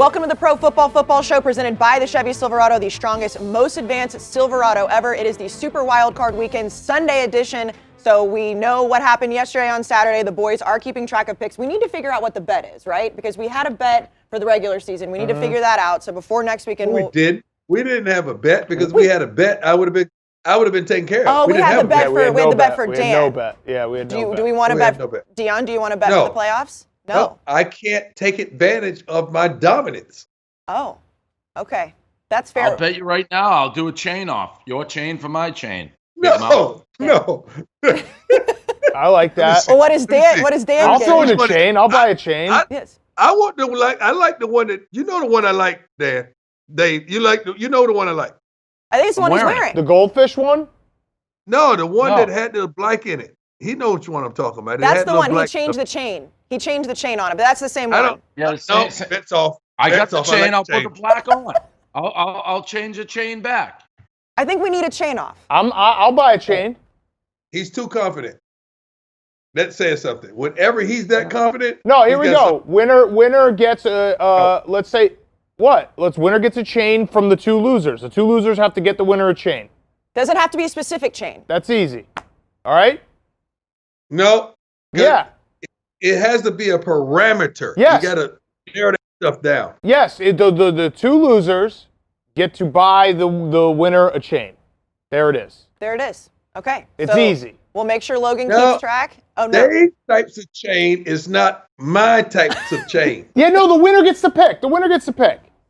Welcome to the Pro Football Show presented by the Chevy Silverado, the strongest, most advanced Silverado ever. It is the Super Wildcard Weekend Sunday edition. So we know what happened yesterday on Saturday. The boys are keeping track of picks. We need to figure out what the bet is, right? Because we had a bet for the regular season. We need to figure that out. So before next weekend, we didn't have a bet because we had a bet. I would have been taken care of. Oh, we had the bet for Dan. We had no bet. Yeah, we had no bet. Do we want to bet? Deion, do you want to bet for the playoffs? No, I can't take advantage of my dominance. Oh, okay. That's fair. I'll bet you right now I'll do a chain off. Your chain for my chain. No. I like that. Well, what is Dan? I'll throw in a chain. I'll buy a chain. Yes. I like the one that the one I like, Dan. Dave, the one I like. I think it's the one he's wearing. The goldfish one? No, the one that had the blank in it. He knows which one I'm talking about. That's the one. He changed the chain. He changed the chain on it, but that's the same one. That's off. I got the chain. I'll put the black on. I'll change the chain back. I think we need a chain off. I'll buy a chain. He's too confident. That says something. Whenever he's that confident. No, here we go. Winner gets let's say what? Winner gets a chain from the two losers. The two losers have to get the winner a chain. Doesn't have to be a specific chain. That's easy. All right? No. Yeah. It has to be a parameter. Yes. You got to narrow that stuff down. Yes. The two losers get to buy the winner a chain. There it is. There it is. Okay. It's easy. We'll make sure Logan keeps track. Oh, no. Dave's types of chain is not my types of chain. Yeah, no, the winner gets to pick.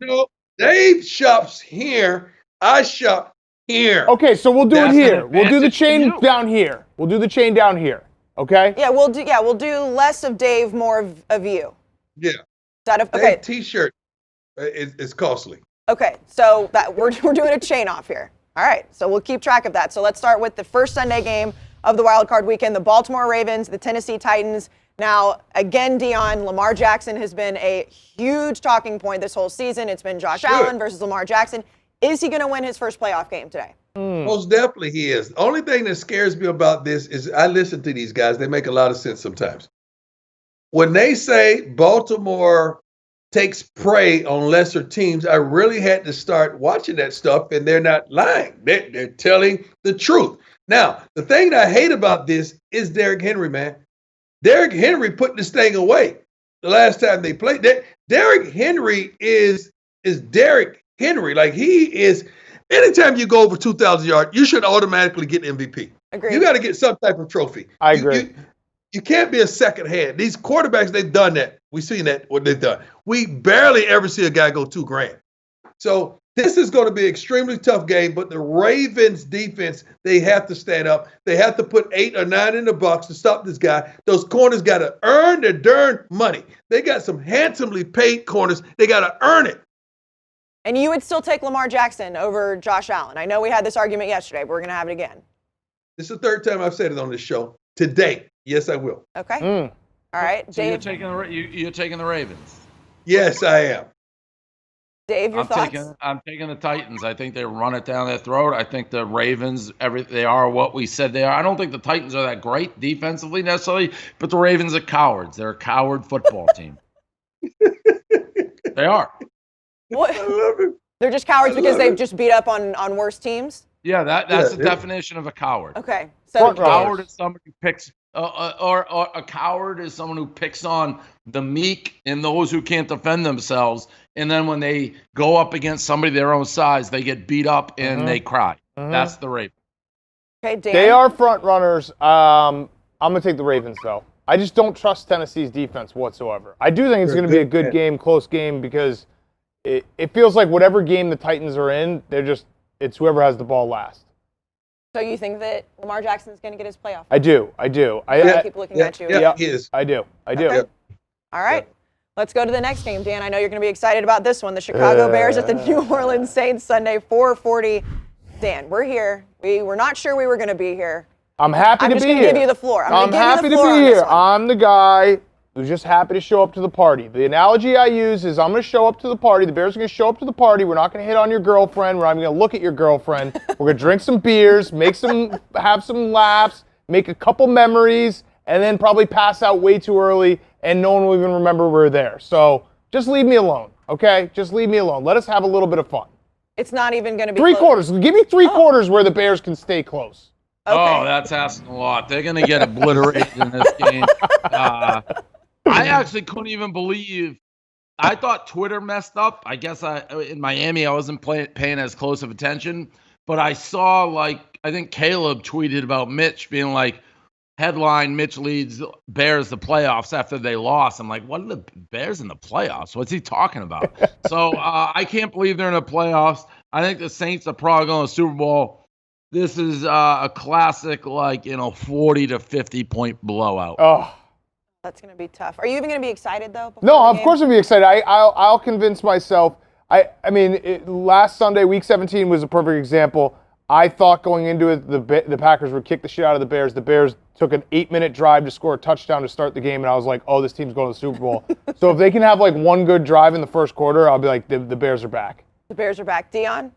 No, Dave shops here. I shop here. Okay, so we'll do it here. We'll do the chain down here. Okay? Yeah, we'll do less of Dave, more of you. Yeah. Okay. T-shirt is costly. Okay, so that we're doing a chain off here. All right, so we'll keep track of that. So let's start with the first Sunday game of the Wild Card Weekend, the Baltimore Ravens, the Tennessee Titans. Now, again, Deion, Lamar Jackson has been a huge talking point this whole season. It's been Josh Allen versus Lamar Jackson. Is he going to win his first playoff game today? Most definitely he is. The only thing that scares me about this is I listen to these guys. They make a lot of sense sometimes. When they say Baltimore takes prey on lesser teams, I really had to start watching that stuff, and they're not lying. They're telling the truth. Now, the thing that I hate about this is Derrick Henry, man. Derrick Henry put this thing away the last time they played. Derrick Henry is Derrick Henry. Like, he is. Anytime you go over 2,000 yards, you should automatically get MVP. Agreed. You got to get some type of trophy. I agree. You can't be a second hand. These quarterbacks, they've done that. We've seen that, what they've done. We barely ever see a guy go $2,000. So this is going to be an extremely tough game, but the Ravens defense, they have to stand up. They have to put 8 or 9 in the box to stop this guy. Those corners got to earn their darn money. They got some handsomely paid corners. They got to earn it. And you would still take Lamar Jackson over Josh Allen. I know we had this argument yesterday, but we're going to have it again. This is the third time I've said it on this show. Today, yes, I will. Okay. All right, so Dave. You're taking the Ravens. Yes, I am. Dave, your thoughts? I'm taking the Titans. I think they run it down their throat. I think the Ravens, they are what we said they are. I don't think the Titans are that great defensively necessarily, but the Ravens are cowards. They're a coward football team. They are. What? I love it. They're just cowards because they've just beat up on worse teams? Yeah, that's the definition of a coward. Okay. So a coward is somebody who picks, or a coward is someone who picks on the meek and those who can't defend themselves. And then when they go up against somebody their own size, they get beat up and they cry. That's the Ravens. Okay, Dan. They are front runners. I'm going to take the Ravens, though. I just don't trust Tennessee's defense whatsoever. I do think it's going to be a good game, close game, because it feels like whatever game the Titans are in, it's whoever has the ball last. So you think that Lamar Jackson's going to get his playoff? I do. I keep looking at you. Yeah, he is. I do. Okay. Yep. All right. Let's go to the next game, Dan. I know you're going to be excited about this one. The Chicago Bears at the New Orleans Saints Sunday, 4:40. Dan, we're here. We were not sure we were going to be here. I'm happy to be here. I'm just going to give you the floor. I'm happy to be here. I'm the guy who's just happy to show up to the party. The analogy I use is I'm going to show up to the party. The Bears are going to show up to the party. We're not going to hit on your girlfriend. We're not even going to look at your girlfriend. We're going to drink some beers, have some laughs, make a couple memories, and then probably pass out way too early, and no one will even remember we're there. So just leave me alone. okay? Just leave me alone. Let us have a little bit of fun. It's not even going to be Three close. quarters. Give me three quarters where the Bears can stay close. Okay. Oh, that's asking a lot. They're going to get obliterated in this game. I actually couldn't even believe. I thought Twitter messed up. I guess in Miami I wasn't paying as close of attention, but I saw I think Caleb tweeted about Mitch being like, headline, Mitch leads Bears the playoffs after they lost. I'm like, what are the Bears in the playoffs? What's he talking about? So I can't believe they're in the playoffs. I think the Saints are probably going to the Super Bowl. This is a classic, 40 to 50 point blowout. Oh. That's going to be tough. Are you even going to be excited, though? No, of course I'll be excited. I'll convince myself. I mean, last Sunday, Week 17 was a perfect example. I thought going into it, the Packers would kick the shit out of the Bears. The Bears took an 8-minute drive to score a touchdown to start the game, and I was like, oh, this team's going to the Super Bowl. So if they can have one good drive in the first quarter, I'll be like, the Bears are back. The Bears are back. Deion?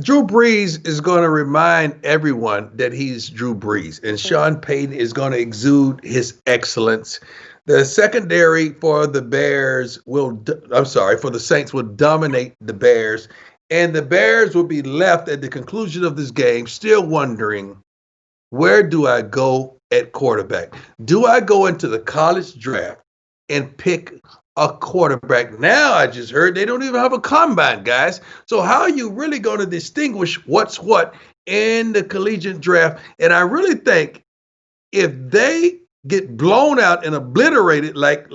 Drew Brees is going to remind everyone that he's Drew Brees, and Sean Payton is going to exude his excellence. The secondary for the Saints will dominate the Bears, and the Bears will be left at the conclusion of this game still wondering, where do I go at quarterback? Do I go into the college draft and pick a quarterback? Now I just heard they don't even have a combine, guys. So how are you really going to distinguish what's what in the collegiate draft? And I really think if they get blown out and obliterated like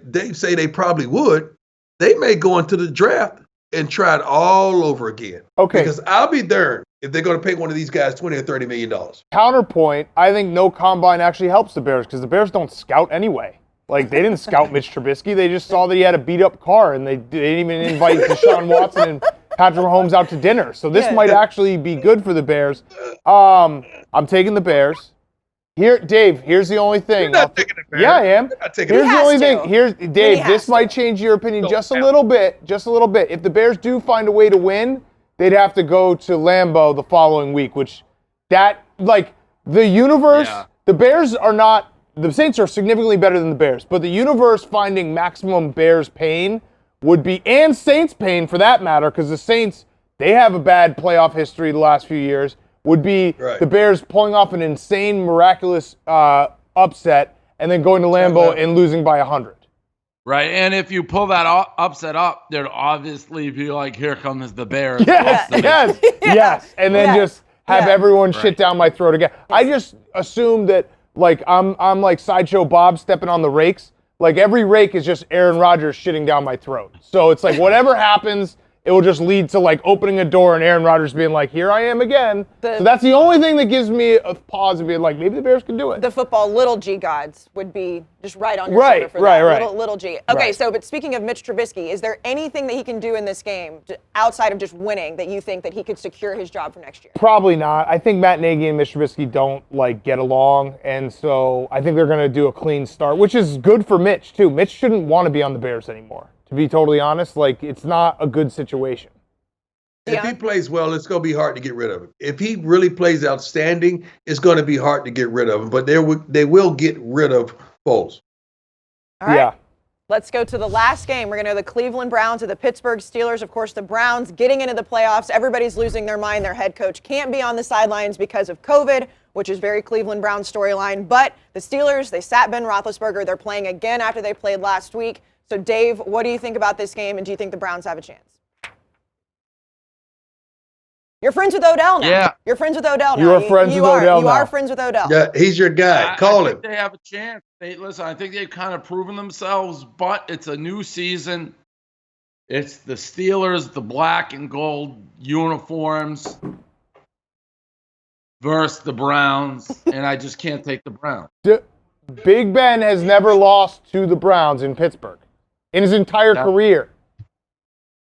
they say they probably would, they may go into the draft and try it all over again. Okay. Because I'll be darned if they're going to pay one of these guys $20 or $30 million. Counterpoint, I think no combine actually helps the Bears because the Bears don't scout anyway. They didn't scout Mitch Trubisky. They just saw that he had a beat-up car, and they didn't even invite Deshaun Watson and Patrick Mahomes out to dinner. So this might actually be good for the Bears. I'm taking the Bears. Here, Dave, here's the only thing. You're not taking the Bears. Yeah, I am. Here's the only thing. Here's Dave, this might change your opinion just a little bit. Just a little bit. If the Bears do find a way to win, they'd have to go to Lambeau the following week, the universe, the Bears are not. The Saints are significantly better than the Bears, but the universe finding maximum Bears pain would be, and Saints pain for that matter, because the Saints, they have a bad playoff history the last few years, would be the Bears pulling off an insane, miraculous upset and then going to Lambeau and losing by 100. Right, and if you pull that upset up, there'd obviously be like, here comes the Bears. Yes, and then just have everyone shit down my throat again. I just assume that I'm like Sideshow Bob stepping on the rakes. Every rake is just Aaron Rodgers shitting down my throat. So it's whatever happens, it will just lead to opening a door and Aaron Rodgers being like, here I am again. So that's the only thing that gives me a pause and being like, maybe the Bears can do it. The football little G gods would be just right on your shoulder for that. Little G. Okay, so but speaking of Mitch Trubisky, is there anything that he can do in this game outside of just winning that you think that he could secure his job for next year? Probably not. I think Matt Nagy and Mitch Trubisky don't get along, and so I think they're going to do a clean start, which is good for Mitch too. Mitch shouldn't want to be on the Bears anymore. To be totally honest, it's not a good situation. If he plays well, it's going to be hard to get rid of him. If he really plays outstanding, it's going to be hard to get rid of him. But they will get rid of Foles. All right. Yeah. Let's go to the last game. We're going to go the Cleveland Browns to the Pittsburgh Steelers. Of course, the Browns getting into the playoffs. Everybody's losing their mind. Their head coach can't be on the sidelines because of COVID, which is very Cleveland Browns storyline. But the Steelers, they sat Ben Roethlisberger. They're playing again after they played last week. So, Dave, what do you think about this game, and do you think the Browns have a chance? You're friends with Odell now. Yeah. You're friends with Odell now. You are friends with Odell now. You are friends with Odell. Yeah, he's your guy. Call him. I think they have a chance. I think they've kind of proven themselves, but it's a new season. It's the Steelers, the black and gold uniforms versus the Browns, and I just can't take the Browns. Big Ben has never lost to the Browns in Pittsburgh in his entire career.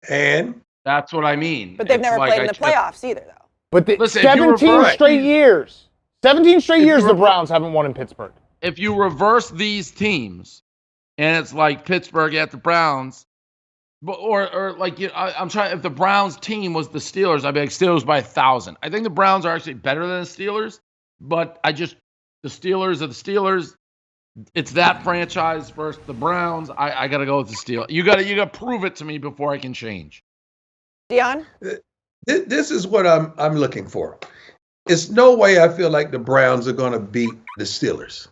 And that's what I mean. But they've never played in the playoffs either, though. But 17 straight years. 17 straight years the Browns haven't won in Pittsburgh. If you reverse these teams, and it's like Pittsburgh at the Browns, I'm trying. If the Browns team was the Steelers, I'd be like Steelers by 1,000. I think the Browns are actually better than the Steelers, but the Steelers are the Steelers. It's that franchise versus the Browns. I got to go with the Steelers. You got to prove it to me before I can change. Deion? This is what I'm looking for. It's no way I feel like the Browns are going to beat the Steelers.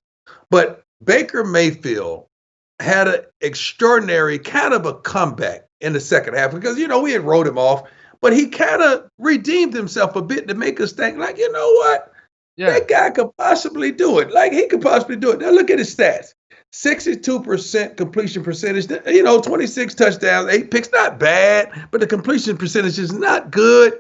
But Baker Mayfield had an extraordinary kind of a comeback in the second half because, we had wrote him off, but he kind of redeemed himself a bit to make us think like, you know what? Yeah. That guy could possibly do it. Like, he could possibly do it. Now, look at his stats. 62% completion percentage, 26 touchdowns, 8 picks, not bad, but the completion percentage is not good.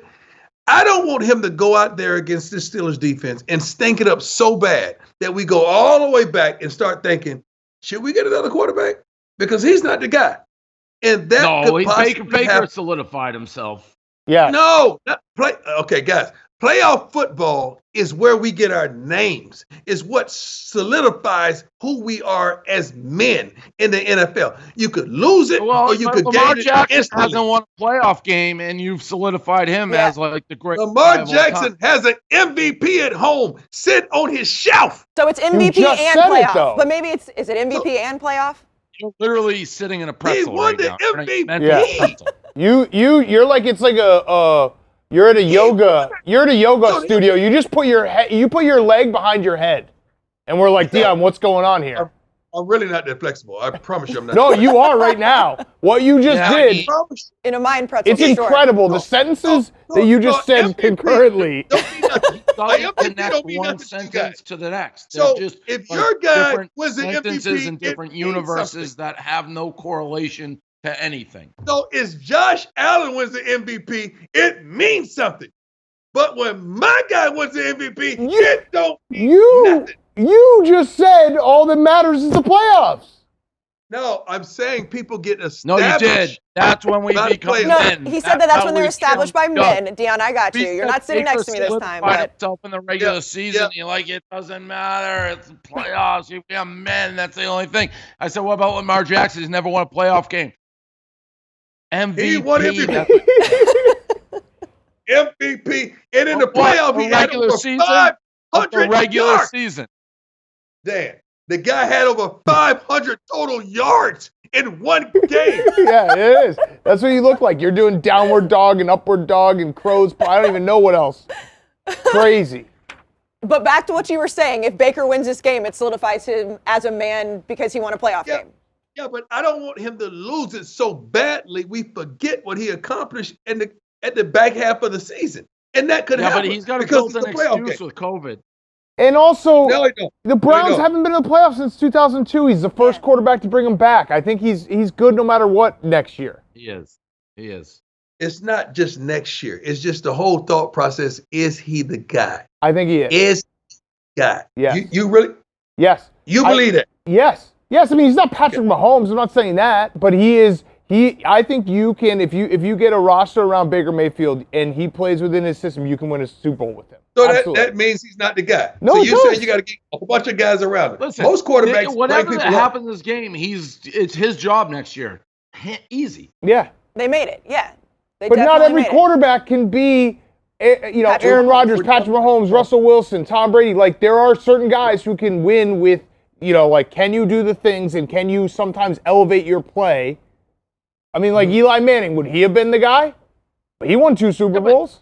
I don't want him to go out there against this Steelers defense and stink it up so bad that we go all the way back and start thinking, should we get another quarterback? Because he's not the guy. And that Baker solidified himself. Yeah. No, okay, guys. Playoff football is where we get our names. It's what solidifies who we are as men in the NFL. You could lose it or you could gain it instantly. Hasn't won a playoff game, and you've solidified him as like the great. Lamar Jackson has an MVP at home, sit on his shelf. So it's MVP and playoff. But maybe is it MVP and playoff? You're literally sitting in a pretzel. He won the MVP. Yeah. You're like it's like you're at a yoga studio. You just put your leg behind your head, and we're like, Deion, what's going on here? I'm really not that flexible. I promise you, I'm not. No, you are right now. What you just did in a mind pretzel. It's incredible. The sentences that you just said concurrently. Don't connect one sentence to the next. So just if your guy was an sentences MVP, in different universes that have no correlation to anything. So if Josh Allen wins the MVP, it means something. But when my guy wins the MVP, it don't mean nothing. You just said all that matters is the playoffs. No, I'm saying people get established. No, you did. That's when we become men. He said that's when they're established by men. Deion, I got you. You're not sitting next to me this time. But himself in the regular season, you're like, it doesn't matter. It's playoffs. You become men. That's the only thing. I said, what about Lamar Jackson? He's never won a playoff game. MVP. He won MVP. MVP. And in the playoff, he had over 500 yards. Season. Damn. The guy had over 500 total yards in one game. Yeah, it is. That's what you look like. You're doing downward dog and upward dog and crow's pie. I don't even know what else. Crazy. But back to what you were saying. If Baker wins this game, it solidifies him as a man because he won a playoff game. Yeah, but I don't want him to lose it so badly we forget what he accomplished at the back half of the season. And that could happen. Yeah, but he's got to build an excuse with COVID. And also, the Browns haven't been in the playoffs since 2002. He's the first quarterback to bring him back. I think he's good no matter what next year. He is. It's not just next year. It's just the whole thought process. Is he the guy? I think he is. Is he the guy? Yeah. You really? Yes. You believe it? Yes. Yes. I mean, he's not Patrick Mahomes. I'm not saying that, but he is. I think you can, if you get a roster around Baker Mayfield and he plays within his system, you can win a Super Bowl with him. So that means he's not the guy. No, so you say you got to get a bunch of guys around him. Listen, most quarterbacks, whatever that happens in this game, it's his job next year. Easy. Yeah. They made it. Yeah. But not every quarterback can be, Aaron Rodgers, Patrick Mahomes, Russell Wilson, Tom Brady. Like, there are certain guys who can win with, can you do the things and can you sometimes elevate your play? I mean, like Eli Manning, would he have been the guy? But he won 2 Super Bowls.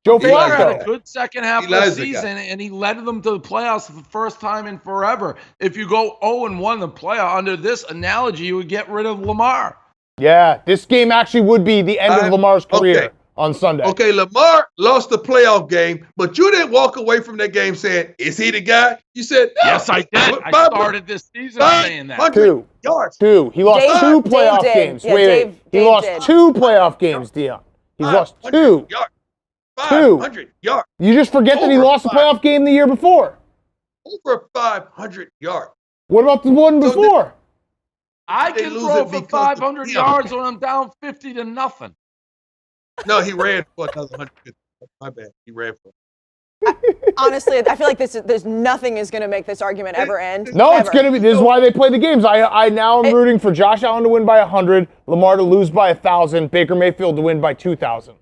Joe Flacco had a good second half of the season, and he led them to the playoffs for the first time in forever. If you go 0-1 in the playoff, under this analogy, you would get rid of Lamar. Yeah, this game actually would be the end of Lamar's career on Sunday. Okay, Lamar lost the playoff game, but you didn't walk away from that game saying, is he the guy? You said, no. Yes, I did. I started this season saying that. 2 yards. 2. He lost 2 playoff games. Yeah, Wait. He lost 2 playoff games, Deion. He's lost 2. 500 yards. You just forget that he lost a playoff game the year before. Over 500 yards. What about the one before? I can throw for 500 yards when I'm down 50-0. No, he ran for another 150. My bad. He ran for. Honestly, I feel like there's nothing is going to make this argument ever end. No, it's going to be. This is why they play the games. I now am rooting for Josh Allen to win by 100, Lamar to lose by 1,000, Baker Mayfield to win by 2,000.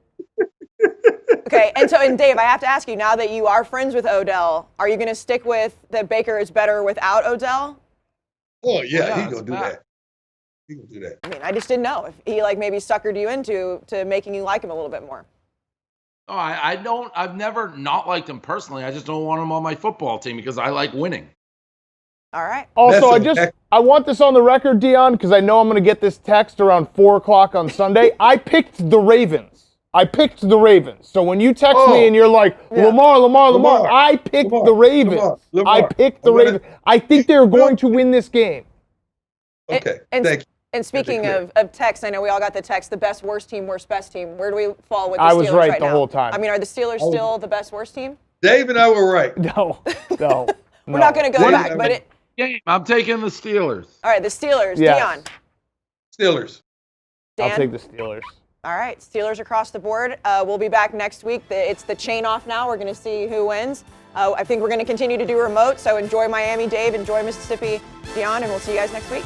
Okay, and Dave, I have to ask you, now that you are friends with Odell, are you going to stick with that Baker is better without Odell? Oh yeah, Well, yeah, he gonna do it's that. He gonna do that. I mean, I just didn't know if he like maybe suckered you into making you like him a little bit more. Oh, I don't. I've never not liked him personally. I just don't want him on my football team because I like winning. All right. Also, That's I want this on the record, Deion, because I know I'm going to get this text around 4 o'clock on Sunday. I picked the Ravens. So when you text me and you're like, Lamar, I picked the Ravens. I picked the Ravens. I think they're going to win this game. Okay, And, thank you. and speaking of text, I know we all got the text, the best, worst team, worst, best team. Where do we fall with the Steelers I was right the now? whole time. I mean, are the Steelers still the best, worst team? Dave and I were right. No. We're not going to go back, but Game. I'm taking the Steelers. all right, the Steelers. Yes. Deion. Steelers. Dan? I'll take the Steelers. All right, Steelers across the board. We'll be back next week. It's the chain off now. We're going to see who wins. I think we're going to continue to do remote, so enjoy Miami, Dave. Enjoy Mississippi, Deion, and we'll see you guys next week.